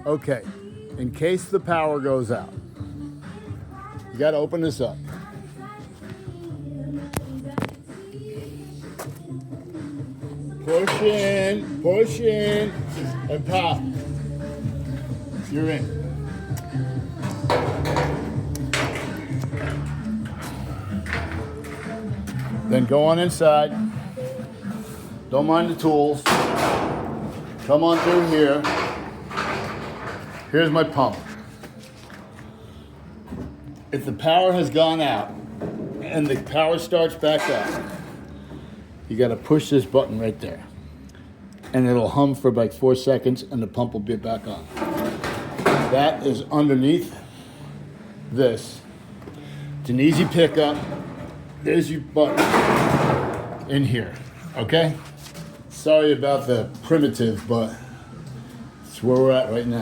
Okay, in case the power goes out, you gotta open this up. Push in, and pop. You're in. Then go on inside. Don't mind the tools. Come on through here. Here's my pump. If the power has gone out and the power starts back up, you gotta push this button right there. And it'll hum for like 4 seconds and the pump will be back on. That is underneath this. It's an easy pickup. There's your button in here, okay? Sorry about the primitive, but it's where we're at right now.